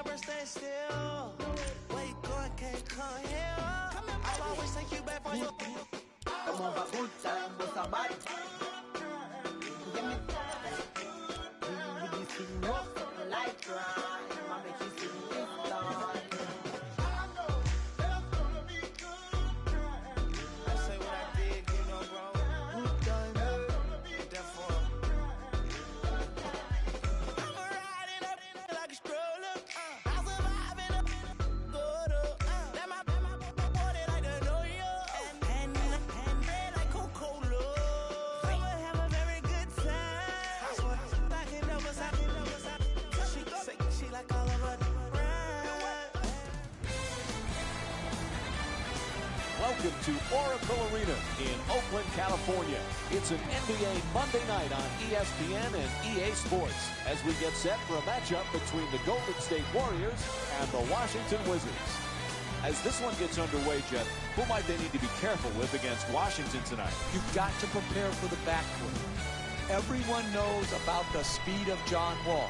never stay still. Where you going, can't come here. I'll always take you back for your... Come on, good time with somebody. Give me this thing rough like crime. I make you sing this song. I say what I did, you know, bro. Good time, therefore. I'm riding up like a stroller. I'm surviving up good up. Let my body like the know you. And red like Coca-Cola. I'ma have a very good time. I swear I can never stop. She like all of her. Welcome to Oracle Arena in Oakland, California. It's an NBA Monday night on ESPN and EA Sports as we get set for a matchup between the Golden State Warriors and the Washington Wizards. As this one gets underway, Jeff, who might they need to be careful with against Washington tonight? You've got to prepare for the backcourt. Everyone knows about the speed of John Wall.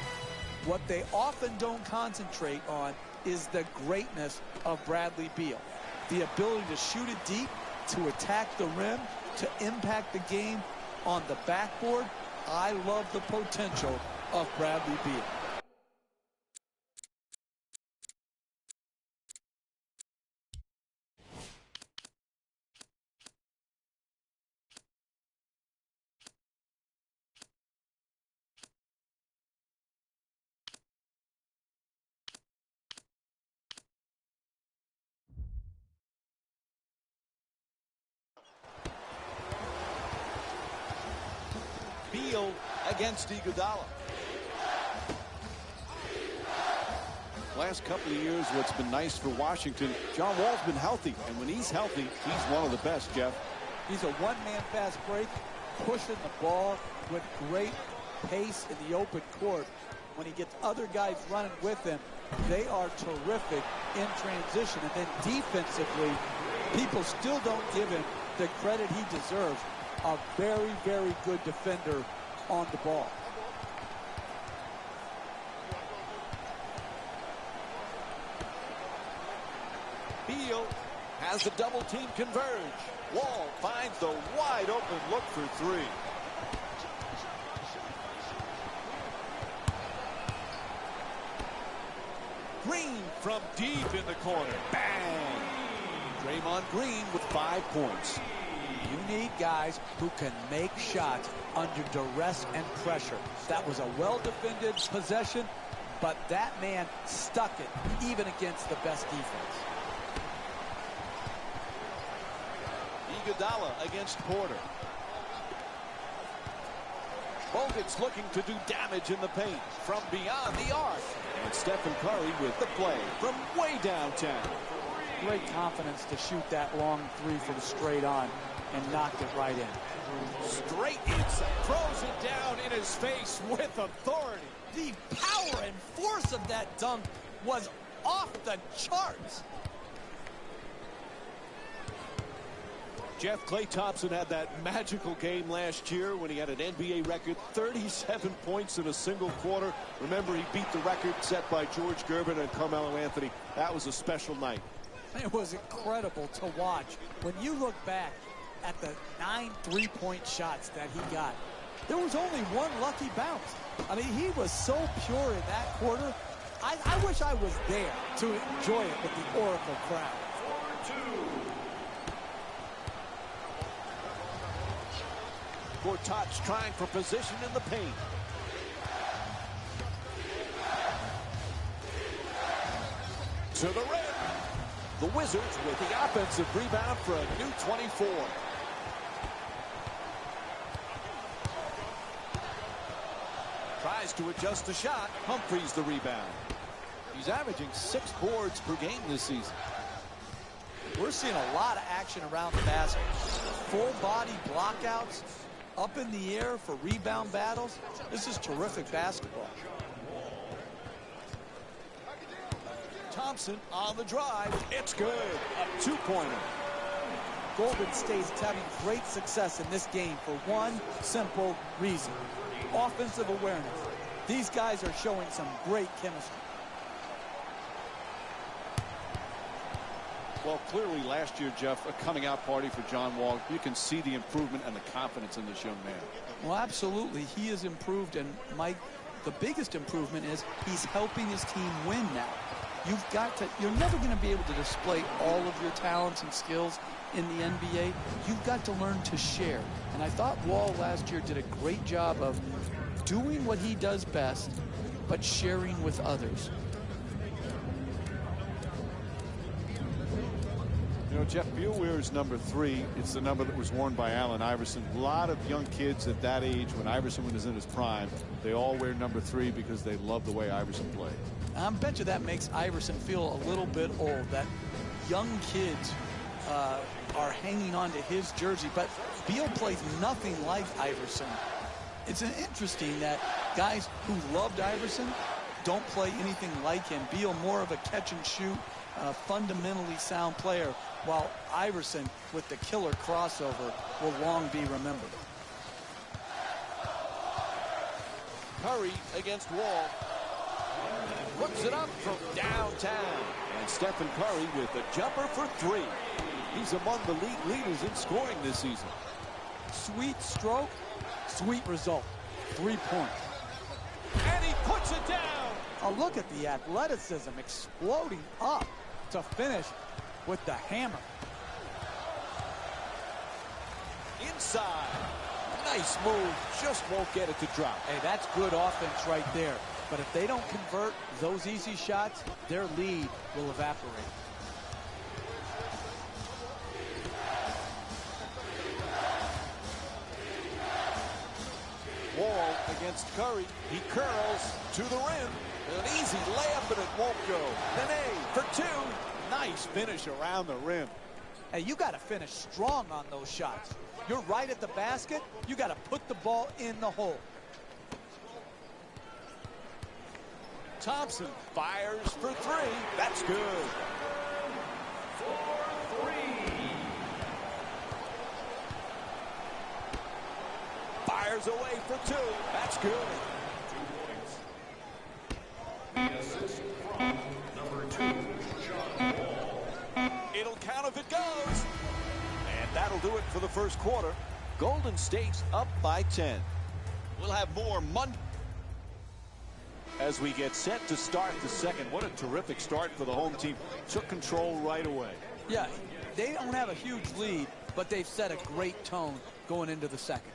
What they often don't concentrate on is the greatness of Bradley Beal. The ability to shoot it deep, to attack the rim, to impact the game on the backboard. I love the potential of Bradley Beal. Beal against Iguodala. Last couple of years, what's been nice for Washington, John Wall's been healthy, and when he's healthy, he's one of the best, Jeff. He's a one-man fast break, pushing the ball with great pace in the open court. When he gets other guys running with him, they are terrific in transition. And then defensively, people still don't give him the credit he deserves. A very, very good defender on the ball. Beal has the double team converge. Wall finds the wide open look for three. Green from deep in the corner. Bang! Draymond Green with 5 points. You need guys who can make shots under duress and pressure. That was a well-defended possession, but that man stuck it even against the best defense. Iguodala against Porter. Bogut's looking to do damage in the paint from beyond the arc. And Stephen Curry with the play from way downtown. Great confidence to shoot that long three for the straight on and knocked it right in. Straight inside, throws it down in his face with authority. The power and force of that dunk was off the charts. Jeff, Klay Thompson had that magical game last year when he had an NBA record, 37 points in a single quarter. Remember, he beat the record set by George Gervin and Carmelo Anthony. That was a special night. It was incredible to watch. When you look back at the 9 three-point shots that he got, there was only one lucky bounce. I mean, he was so pure in that quarter. I wish I was there to enjoy it with the Oracle crowd. Gortat's trying for position in the paint. To the rim. The Wizards with the offensive rebound for a new 24. Tries to adjust the shot. Humphries the rebound. He's averaging 6 boards per game this season. We're seeing a lot of action around the basket. Full body blockouts, up in the air for rebound battles. This is terrific basketball. Thompson on the drive. It's good. A 2-pointer. Golden State is having great success in this game for one simple reason: offensive awareness. These guys are showing some great chemistry. Well, clearly last year, Jeff, a coming-out party for John Wall. You can see the improvement and the confidence in this young man. Well, absolutely. He has improved, and Mike, the biggest improvement is he's helping his team win now. You're never going to be able to display all of your talents and skills in the NBA. You've got to learn to share. And I thought Wall last year did a great job of doing what he does best, but sharing with others. You know, Jeff, Beal wears number 3. It's the number that was worn by Allen Iverson. A lot of young kids at that age, when Iverson was in his prime, they all wear number 3 because they love the way Iverson played. I bet you that makes Iverson feel a little bit old, that young kids are hanging on to his jersey, but Beal plays nothing like Iverson. It's interesting that guys who loved Iverson don't play anything like him. Beal more of a catch and shoot, fundamentally sound player, while Iverson, with the killer crossover, will long be remembered. Curry against Wall. Puts it up from downtown. And Stephen Curry with the jumper for 3. He's among the league leaders in scoring this season. Sweet stroke, sweet result. 3 points. And he puts it down. Oh, look at the athleticism exploding up to finish with the hammer. Inside. Nice move. Just won't get it to drop. Hey, that's good offense right there. But if they don't convert those easy shots, their lead will evaporate. Wall against Curry. He curls to the rim. An easy layup, and it won't go. Nene for 2. Nice finish around the rim. Hey, you got to finish strong on those shots. You're right at the basket. You got to put the ball in the hole. Thompson fires for 3. That's good. For 3. Fires away for 2. That's good. 2 points. The assist from number 2, John Wall. It'll count if it goes. And that'll do it for the first quarter. Golden State's up by 10. We'll have more Monday. As we get set to start the second. What a terrific start for the home team. Took control right away. Yeah, they don't have a huge lead, but they've set a great tone going into the second.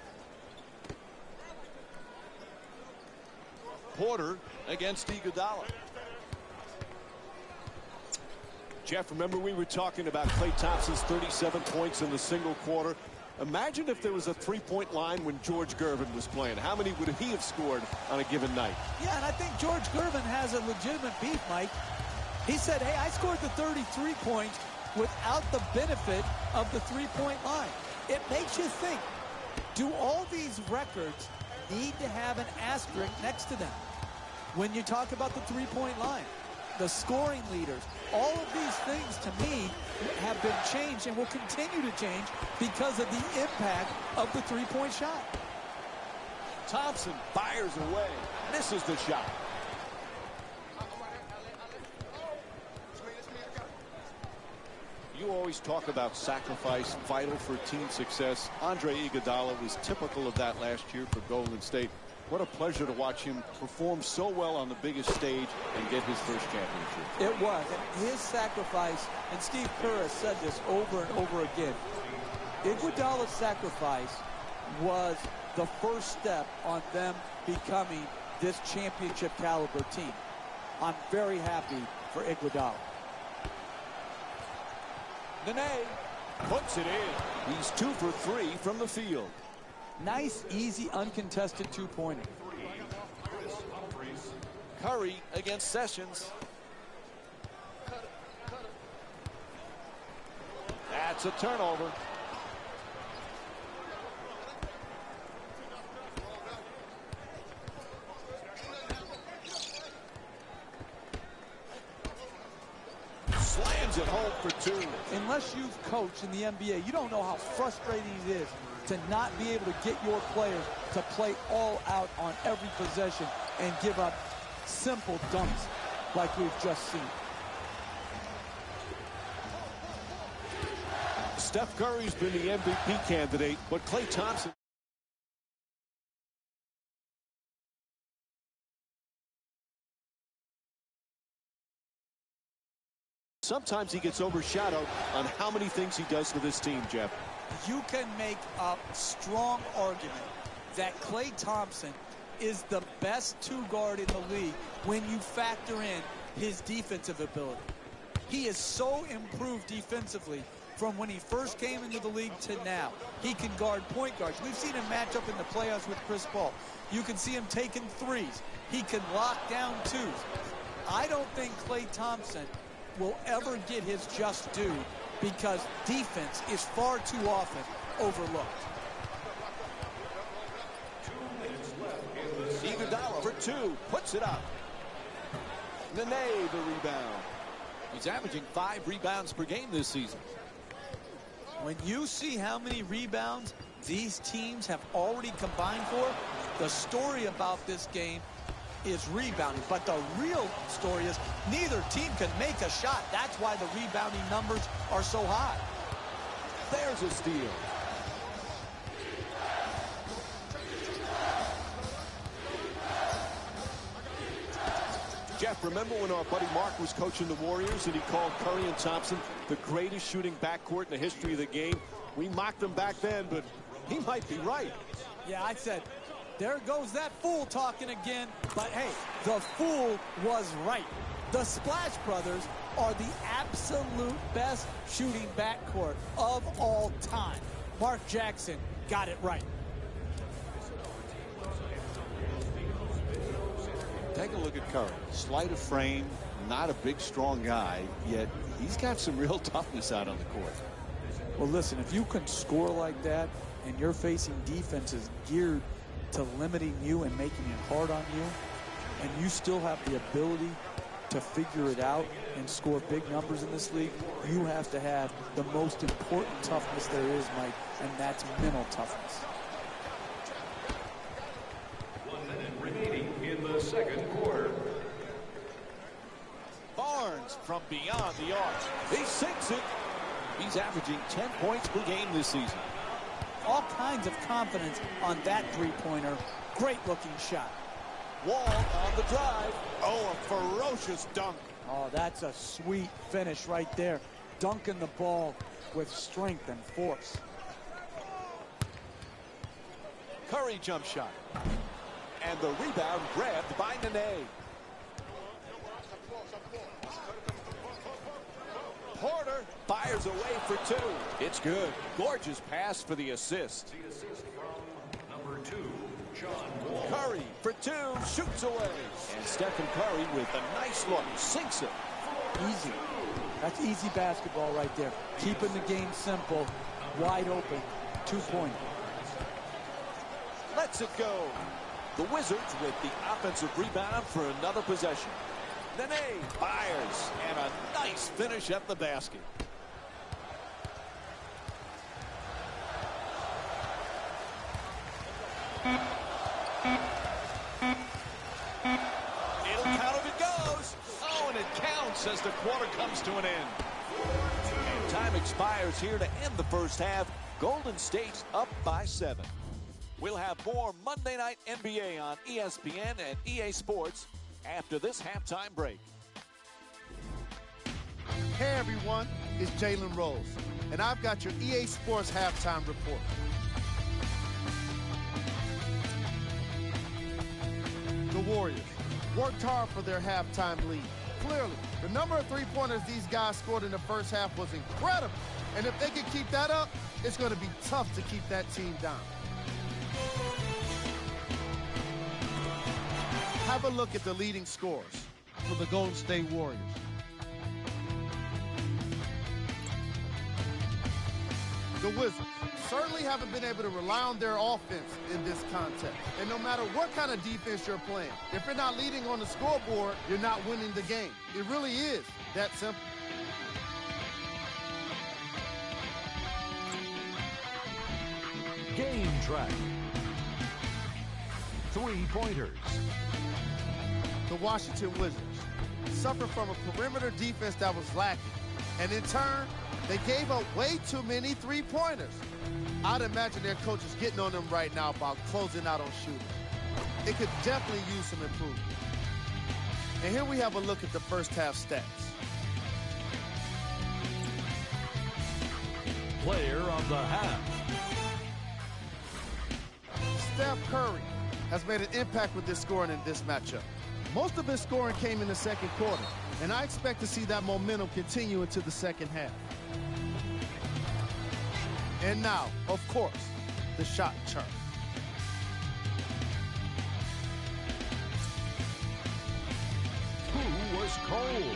Porter against Iguodala. Jeff, remember we were talking about Klay Thompson's 37 points in the single quarter. Imagine if there was a three-point line when George Gervin was playing. How many would he have scored on a given night? Yeah, and I think George Gervin has a legitimate beef, Mike. He said, hey, I scored the 33 points without the benefit of the three-point line. It makes you think, do all these records need to have an asterisk next to them when you talk about the three-point line? The scoring leaders, all of these things to me have been changed and will continue to change because of the impact of the three-point shot. Thompson fires away, misses the shot. You always talk about sacrifice, vital for team success. Andre Iguodala was typical of that last year for Golden State. What a pleasure to watch him perform so well on the biggest stage and get his first championship. It was. And his sacrifice, and Steve Kerr has said this over and over again, Iguodala's sacrifice was the first step on them becoming this championship caliber team. I'm very happy for Iguodala. Nene puts it in. He's 2 for 3 from the field. Nice, easy, uncontested two-pointer. Curry against Sessions. That's a turnover. Slams it home for 2. Unless you've coached in the NBA, you don't know how frustrating it is to not be able to get your players to play all out on every possession and give up simple dunks like we've just seen. Steph Curry's been the MVP candidate, but Klay Thompson... Sometimes he gets overshadowed on how many things he does for this team, Jeff. You can make a strong argument that Klay Thompson is the best two-guard in the league when you factor in his defensive ability. He is so improved defensively from when he first came into the league to now. He can guard point guards. We've seen him match up in the playoffs with Chris Paul. You can see him taking threes. He can lock down twos. I don't think Klay Thompson will ever get his just due because defense is far too often overlooked. Iguodala for two, puts it up. Nene the rebound. He's averaging 5 rebounds per game this season. When you see how many rebounds these teams have already combined for, the story about this game is rebounding. But the real story is neither team can make a shot. That's why the rebounding numbers are so high. There's a steal. Jeff, remember when our buddy Mark was coaching the Warriors and he called Curry and Thompson the greatest shooting backcourt in the history of the game? We mocked him back then, but he might be right. Yeah, I said, there goes that fool talking again. But hey, the fool was right. The Splash Brothers are the absolute best shooting backcourt of all time. Mark Jackson got it right. Take a look at Curry. Slight of frame, not a big, strong guy, yet he's got some real toughness out on the court. Well, listen, if you can score like that and you're facing defenses geared to limiting you and making it hard on you, and you still have the ability to figure it out and score big numbers in this league, you have to have the most important toughness there is, Mike, and that's mental toughness. 1 minute remaining in the second quarter. Barnes from beyond the arc. He sinks it. He's averaging 10 points per game this season. All kinds of confidence on that three-pointer. Great-looking shot. Wall on the drive. Oh, a ferocious dunk. Oh, that's a sweet finish right there. Dunking the ball with strength and force. Curry jump shot. And the rebound grabbed by Nene. Porter fires away for two. It's good. Gorgeous pass for the assist. The assist from number 2, John Wall. Curry for two, shoots away. And Stephen Curry with a nice look, sinks it. Easy. That's easy basketball right there. Keeping the game simple, wide open, two-pointer. Lets it go. The Wizards with the offensive rebound for another possession. Nene fires, and a nice finish at the basket. It'll count if it goes. Oh, and it counts as the quarter comes to an end. And time expires here to end the first half. Golden State's up by 7. We'll have more Monday Night NBA on ESPN and EA Sports after this halftime break. Hey everyone, it's Jalen Rose, and I've got your EA Sports halftime report. The Warriors worked hard for their halftime lead. Clearly, the number of three-pointers these guys scored in the first half was incredible. And if they can keep that up, it's going to be tough to keep that team down. Have a look at the leading scorers for the Golden State Warriors. The Wizards certainly haven't been able to rely on their offense in this contest. And no matter what kind of defense you're playing, if you're not leading on the scoreboard, you're not winning the game. It really is that simple. Game track. 3-pointers. The Washington Wizards suffered from a perimeter defense that was lacking. And in turn, they gave up way too many three-pointers. I'd imagine their coach is getting on them right now about closing out on shooting. They could definitely use some improvement. And here we have a look at the first half stats. Player of the half. Steph Curry has made an impact with his scoring in this matchup. Most of his scoring came in the second quarter, and I expect to see that momentum continue into the second half. And now, of course, the shot chart. Who was cold?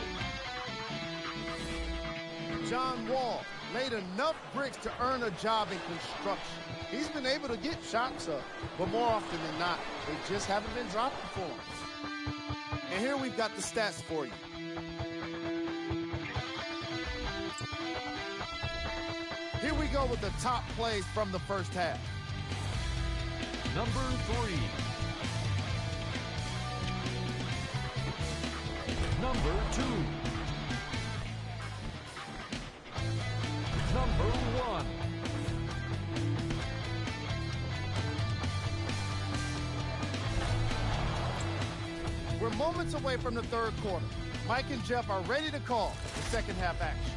John Wall made enough bricks to earn a job in construction. He's been able to get shots up, but more often than not, they just haven't been dropping for him. And here we've got the stats for you. Here we go with the top plays from the first half. Number 3. Number 2. Number 1. We're moments away from the third quarter. Mike and Jeff are ready to call the second half action.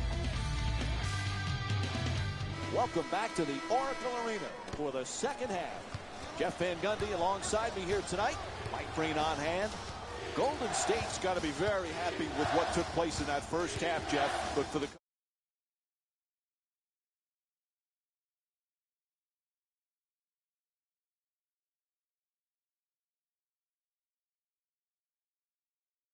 Welcome back to the Oracle Arena for the second half. Jeff Van Gundy alongside me here tonight. Mike Breen on hand. Golden State's got to be very happy with what took place in that first half, Jeff. But for the